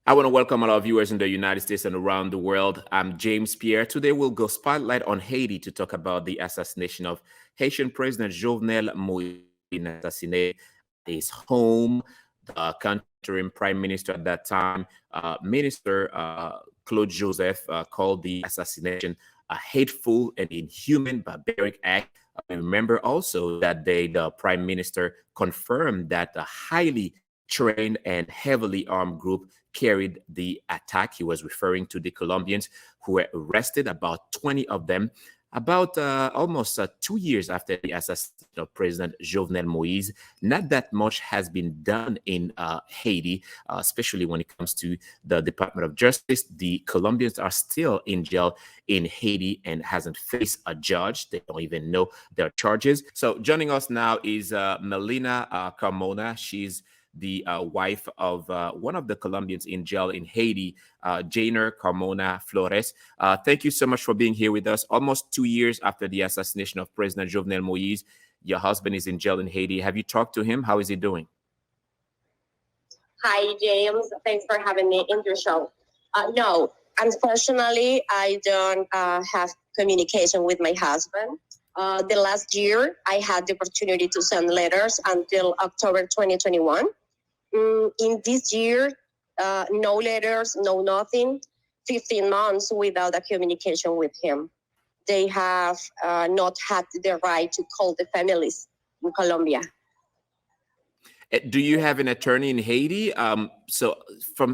I want to welcome all our viewers in the United States and around the world. I'm James Pierre. Today we'll go spotlight on Haiti to talk about the assassination of Haitian President Jovenel Moise, assassinated at his home. The country interim prime minister at that time, Minister Claude Joseph, called the assassination a hateful and inhuman barbaric act. Remember also that the prime minister confirmed that a highly trained and heavily armed group carried the attack. He was referring to the Colombians who were arrested, about 20 of them, about almost 2 years after the assassination of President Jovenel Moise. Not that much has been done in Haiti, especially when it comes to the Department of Justice. The Colombians are still in jail in Haiti and hasn't faced a judge. They don't even know their charges. So joining us now is Milena Carmona. She's the wife of one of the Colombians in jail in Haiti, Jovenel Carmona Flores. Thank you so much for being here with us. Almost 2 years after the assassination of President Jovenel Moise, your husband is in jail in Haiti. Have you talked to him? How is he doing? Hi, James. Thanks for having me in your show. No, unfortunately, I don't have communication with my husband. The last year, I had the opportunity to send letters until October 2021. In this year, no letters, no nothing, 15 months without a communication with him. They have not had the right to call the families in Colombia. Do you have an attorney in Haiti? So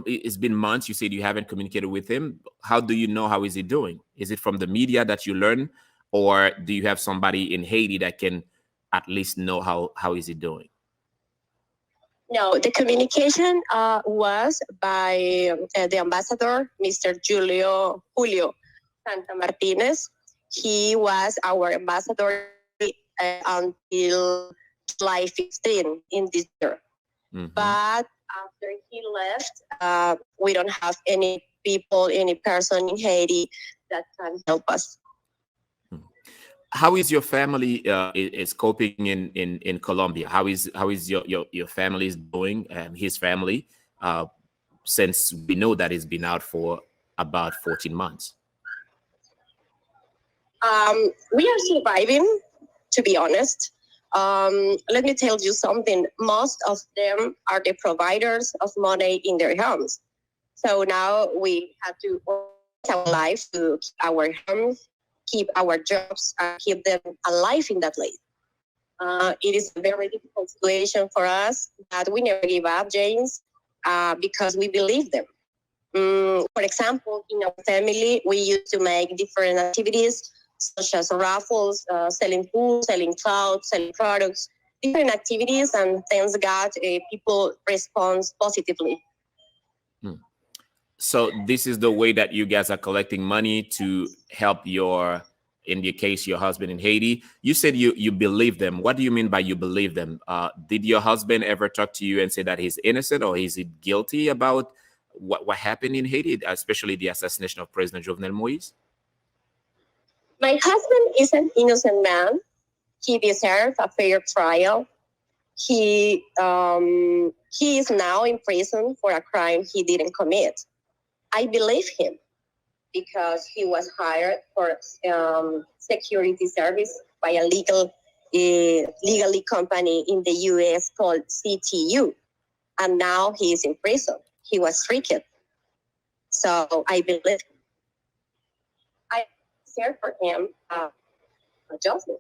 it's been months, you said you haven't communicated with him. How do you know how is he doing? Is it from the media that you learn, or do you have somebody in Haiti that can at least know how is he doing? No, the communication was by the ambassador, Mr. Julio Santa Martinez. He was our ambassador until July 15 in this year. Mm-hmm. But after he left, we don't have any people, any person in Haiti that can help us. How is your family is coping in Colombia? How is your family is doing, his family, since we know that he's been out for about 14 months? We are surviving, to be honest. Let me tell you something. Most of them are the providers of money in their homes. So now we have to work our life to keep our homes, keep our jobs, and keep them alive in that place. It is a very difficult situation for us, but we never give up, James, because we believe them. For example, in our family, we used to make different activities, such as raffles, selling food, selling clothes, selling products, different activities, and thanks God, people respond positively. So this is the way that you guys are collecting money to help in your case, your husband in Haiti. You said you believe them. What do you mean by you believe them? Did your husband ever talk to you and say that he's innocent, or is he guilty about what happened in Haiti, especially the assassination of President Jovenel Moise? My husband is an innocent man. He deserves a fair trial. He is now in prison for a crime he didn't commit. I believe him because he was hired for security service by a legally company in the U.S. called CTU, and now he is in prison. He was tricked. So I believe him. I serve for him justice.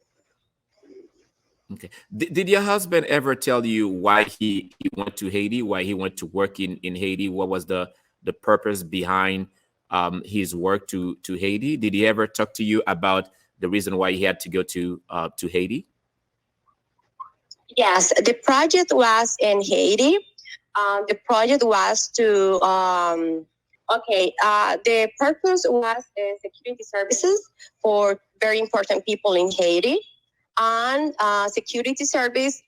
Okay. Did your husband ever tell you why he went to Haiti, why he went to work in Haiti? What was the purpose behind his work to Haiti? Did he ever talk to you about the reason why he had to go to Haiti? Yes, the project was in Haiti. The project was to the purpose was security services for very important people in Haiti, and security service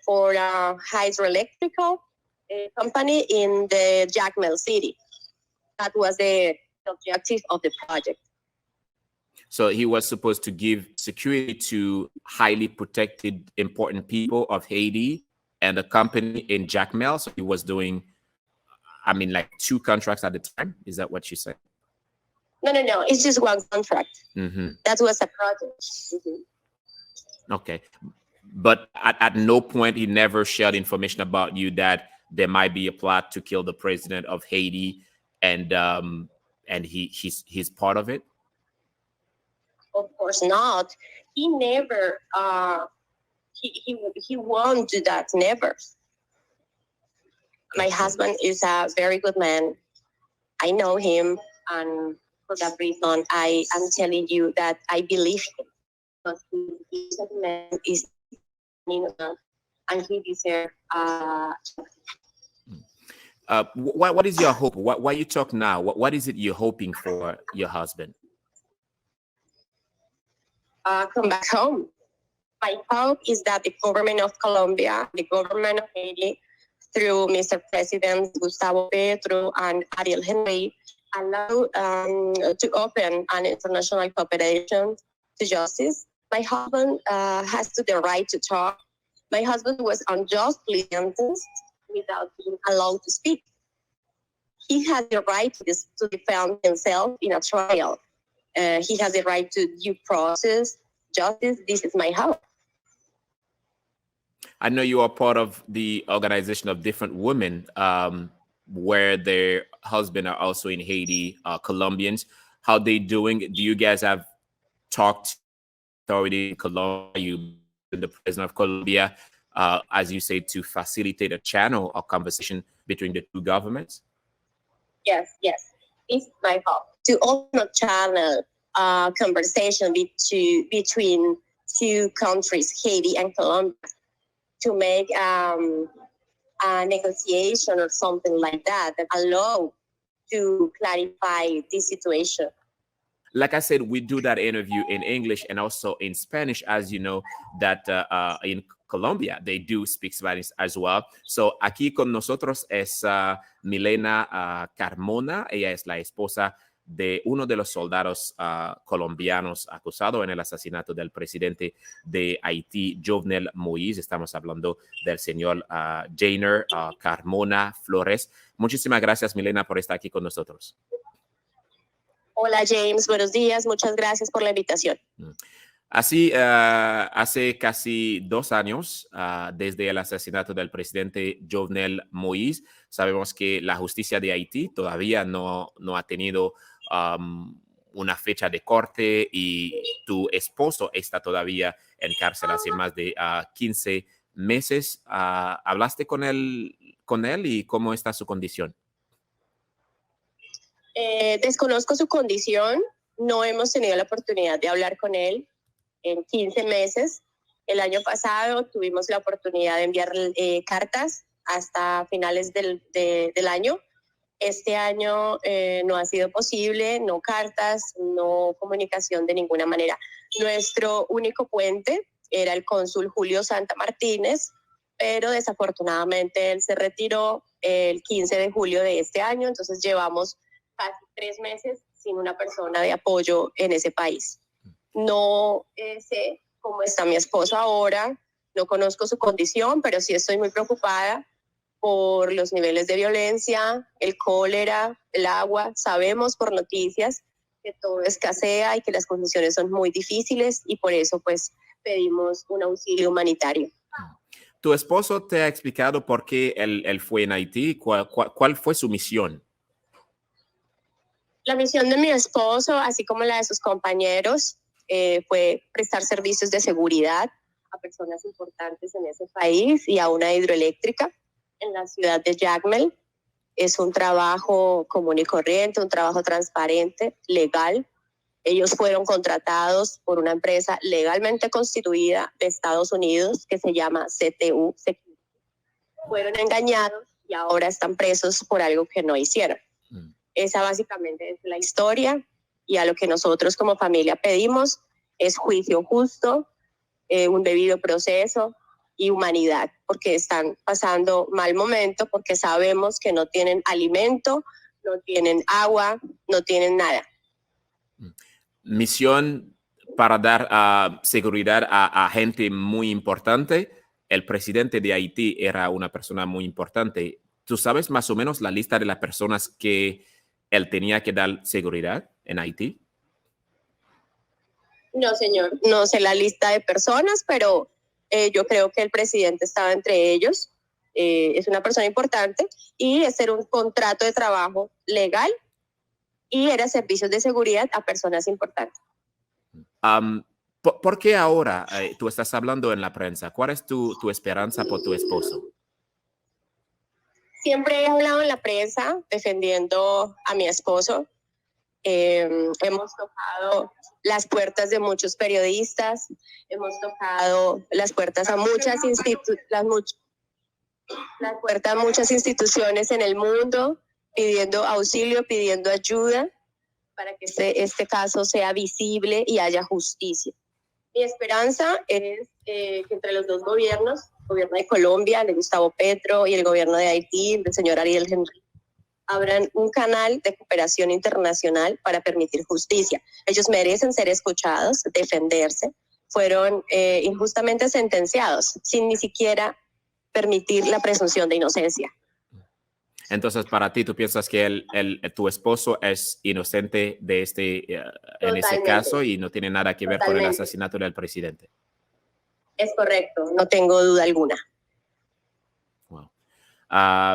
for a hydroelectrical company in the Jacmel city. That was the objective of the project. So he was supposed to give security to highly protected, important people of Haiti and a company in Jacmel. So he was doing I mean, like 2 contracts at a time? Is that what you said? No. It's just 1 contract. That was a project. Okay. But at no point he never shared information about you that there might be a plot to kill the president of Haiti, and he's part of it? Of course not. He never. He won't do that. Never. My husband is a very good man. I know him, and for that reason, I am telling you that I believe him, because he's a man, is innocent, and he deserves. What is your hope? Why you talk now? What is it you're hoping for your husband? Come back home. My hope is that the government of Colombia, the government of Haiti, through Mr. President Gustavo Petro and Ariel Henry, allow to open an international cooperation to justice. My husband has the right to talk. My husband was unjustly sentenced without being allowed to speak. He has the right to defend himself in a trial. He has the right to due process, justice. This is my hope. I know you are part of the organization of different women where their husbands are also in Haiti, Colombians. How they doing? Do you guys have talked to authorities in Colombia, you, the president of Colombia, as you say, to facilitate a channel of conversation between the 2 governments? Yes. It's my hope to open a channel conversation between 2 countries, Haiti and Colombia, to make a negotiation or something like that allow to clarify this situation. Like I said, we do that interview in English and also in Spanish, as you know, that in Colombia, they do speak Spanish as well. So aquí con nosotros es Milena Carmona. Ella es la esposa de uno de los soldados colombianos acusado en el asesinato del presidente de Haití, Jovenel Moise. Estamos hablando del señor Jovenel Carmona Flores. Muchísimas gracias, Milena, por estar aquí con nosotros. Hola, James. Buenos días. Muchas gracias por la invitación. Así, hace casi 2 años desde el asesinato del presidente Jovenel Moise, sabemos que la justicia de Haití todavía no ha tenido una fecha de corte, y tu esposo está todavía en cárcel hace más de 15 meses. ¿Hablaste con él y cómo está su condición? Desconozco su condición. No hemos tenido la oportunidad de hablar con él en 15 meses. El año pasado tuvimos la oportunidad de enviar cartas hasta finales del año. Este año no ha sido posible, no cartas, no comunicación de ninguna manera. Nuestro único puente era el cónsul Julio Santa Martínez, pero desafortunadamente él se retiró el 15 de julio de este año, entonces llevamos casi 3 meses sin una persona de apoyo en ese país. No sé cómo está mi esposo ahora, no conozco su condición, pero sí estoy muy preocupada por los niveles de violencia, el cólera, el agua. Sabemos por noticias que todo escasea y que las condiciones son muy difíciles, y por eso pues pedimos un auxilio humanitario. ¿Tu esposo te ha explicado por qué él fue en Haití? ¿Cuál fue su misión? La misión de mi esposo, así como la de sus compañeros, fue prestar servicios de seguridad a personas importantes en ese país y a una hidroeléctrica en la ciudad de Younn. Es un trabajo común y corriente, un trabajo transparente, legal. Ellos fueron contratados por una empresa legalmente constituida de Estados Unidos que se llama CTU. Fueron engañados y ahora están presos por algo que no hicieron. Esa básicamente es la historia, y a lo que nosotros como familia pedimos es juicio justo, un debido proceso y humanidad, porque están pasando mal momento, porque sabemos que no tienen alimento, no tienen agua, no tienen nada. Misión para dar seguridad a gente muy importante. El presidente de Haití era una persona muy importante. ¿Tú sabes más o menos la lista de las personas que él tenía que dar seguridad en Haití? No, señor, no sé la lista de personas, pero yo creo que el presidente estaba entre ellos. Es una persona importante y ese era un contrato de trabajo legal y era servicios de seguridad a personas importantes. ¿Por qué ahora tú estás hablando en la prensa? ¿Cuál es tu esperanza por tu esposo? Siempre he hablado en la prensa defendiendo a mi esposo. Hemos tocado las puertas de muchos periodistas, hemos tocado las puertas a muchas instituciones en el mundo, pidiendo auxilio, pidiendo ayuda para que este caso sea visible y haya justicia. Mi esperanza es que entre los dos gobiernos, el gobierno de Colombia, de Gustavo Petro, y el gobierno de Haití, del señor Ariel Henry, abran un canal de cooperación internacional para permitir justicia. Ellos merecen ser escuchados, defenderse. Fueron injustamente sentenciados sin ni siquiera permitir la presunción de inocencia. Entonces, para ti, ¿tú piensas que tu esposo es inocente de en ese caso y no tiene nada que ver con el asesinato del presidente? Es correcto, no tengo duda alguna. Wow.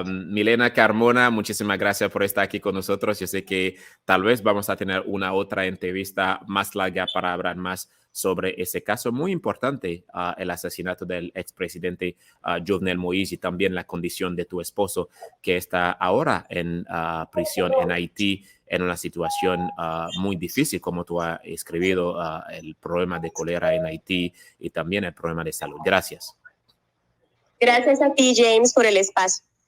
Milena Carmona, muchísimas gracias por estar aquí con nosotros. Yo sé que tal vez vamos a tener una otra entrevista más larga para hablar más sobre ese caso muy importante, el asesinato del expresidente Jovenel Moise, y también la condición de tu esposo que está ahora en prisión en Haití en una situación muy difícil, como tú has escrito, el problema de cólera en Haití y también el problema de salud. Gracias. Gracias a ti, James, por el espacio.